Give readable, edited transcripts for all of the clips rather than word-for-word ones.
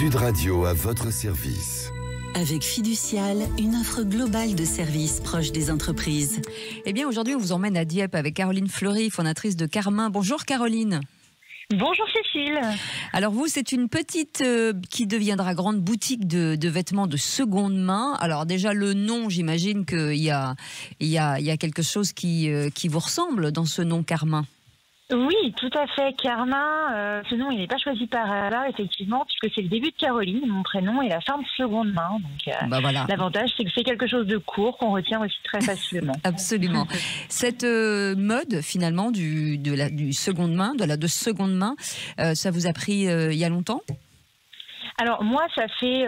Sud Radio à votre service. Avec Fiducial, une offre globale de services proches des entreprises. Eh bien, aujourd'hui, on vous emmène à Dieppe avec Caroline Fleury, fondatrice de Carmin. Bonjour Caroline. Bonjour Cécile. Alors vous, c'est une petite qui deviendra grande boutique de vêtements de seconde main. Alors déjà, le nom, j'imagine qu'il y a quelque chose qui vous ressemble dans ce nom Carmin. Oui, tout à fait. Carmin, ce nom, il n'est pas choisi par hasard, effectivement, puisque c'est le début de Caroline, mon prénom, et la fin de seconde main. Donc, voilà. L'avantage, c'est que c'est quelque chose de court qu'on retient aussi très facilement. Absolument. Cette mode, finalement, du seconde main, de seconde main, ça vous a pris il y a longtemps ? Alors, moi, ça fait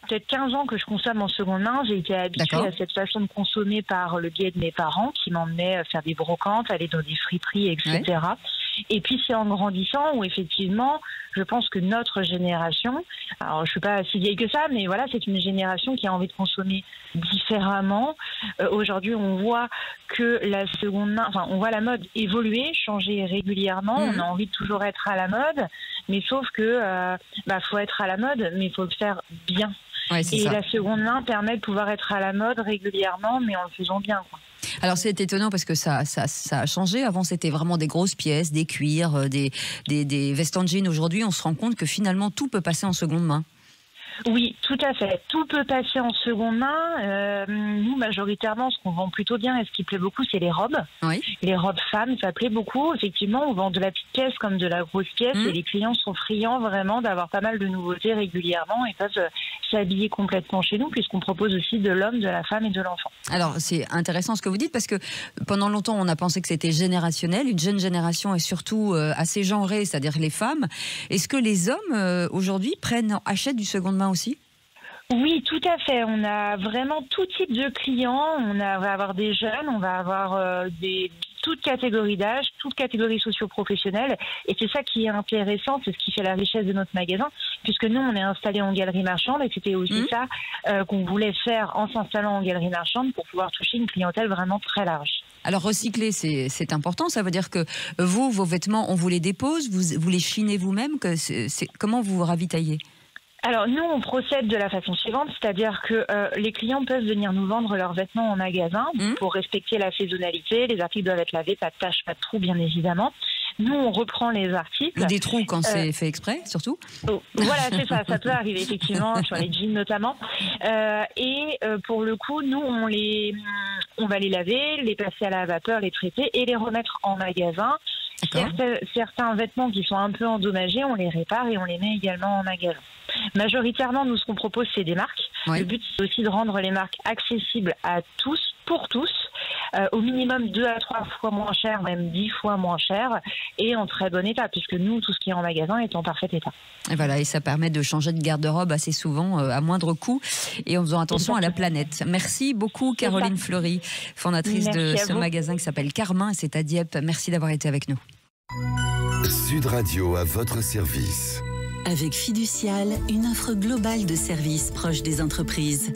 peut-être 15 ans que je consomme en seconde main. J'ai été habituée à cette façon de consommer par le biais de mes parents qui m'emmenaient faire des brocantes, aller dans des friperies, etc. Ouais. Et puis c'est en grandissant où effectivement, je pense que notre génération, alors je suis pas si vieille que ça, mais voilà, c'est une génération qui a envie de consommer différemment. Aujourd'hui, on voit que la seconde main, enfin, on voit la mode évoluer, changer régulièrement. On a envie de toujours être à la mode, mais sauf que faut être à la mode, mais il faut le faire bien. Ouais, et la seconde main permet de pouvoir être à la mode régulièrement, mais en le faisant bien, quoi. Alors c'est étonnant parce que ça a changé. Avant c'était vraiment des grosses pièces, des cuirs, des vestes en jean. Aujourd'hui on se rend compte que finalement tout peut passer en seconde main. Oui, tout à fait. Tout peut passer en seconde main. Nous, majoritairement, ce qu'on vend plutôt bien et ce qui plaît beaucoup, c'est les robes. Oui. Les robes femmes, ça plaît beaucoup. Effectivement, on vend de la petite pièce comme de la grosse pièce et les clients sont friands vraiment d'avoir pas mal de nouveautés régulièrement et peuvent s'habiller complètement chez nous puisqu'on propose aussi de l'homme, de la femme et de l'enfant. Alors, c'est intéressant ce que vous dites parce que pendant longtemps, on a pensé que c'était générationnel. Une jeune génération est surtout assez genrée, c'est-à-dire les femmes. Est-ce que les hommes, aujourd'hui, achètent du seconde main aussi ? Oui, tout à fait. On a vraiment tout type de clients. On va avoir des jeunes, on va avoir toute catégorie d'âge, toute catégorie socio-professionnelle. Et c'est ça qui est intéressant, c'est ce qui fait la richesse de notre magasin, puisque nous, on est installé en galerie marchande et c'était aussi ça qu'on voulait faire en s'installant en galerie marchande pour pouvoir toucher une clientèle vraiment très large. Alors recycler, c'est important. Ça veut dire que vous, vos vêtements, on vous les dépose, vous les chinez vous-même. Comment vous vous ravitaillez ? Alors nous, on procède de la façon suivante, c'est-à-dire que les clients peuvent venir nous vendre leurs vêtements en magasin pour respecter la saisonnalité. Les articles doivent être lavés, pas de taches, pas de trous, bien évidemment. Nous, on reprend les articles. Des trous quand c'est fait exprès, surtout. Voilà, c'est ça. Ça peut arriver, effectivement, sur les jeans notamment. Pour le coup, nous, on va les laver, les passer à la vapeur, les traiter et les remettre en magasin. Certains vêtements qui sont un peu endommagés, on les répare et on les met également en magasin. Majoritairement, nous, ce qu'on propose, c'est des marques. Oui. Le but, c'est aussi de rendre les marques accessibles à tous, pour tous, au minimum 2 à 3 fois moins cher, même 10 fois moins cher, et en très bon état, puisque nous, tout ce qui est en magasin est en parfait état. Et voilà, et ça permet de changer de garde-robe assez souvent, à moindre coût, et en faisant attention à la planète. Merci beaucoup, Caroline Fleury, fondatrice de ce magasin qui s'appelle Carmin, et c'est à Dieppe. Merci d'avoir été avec nous. Sud Radio à votre service. Avec Fiducial, une offre globale de services proches des entreprises.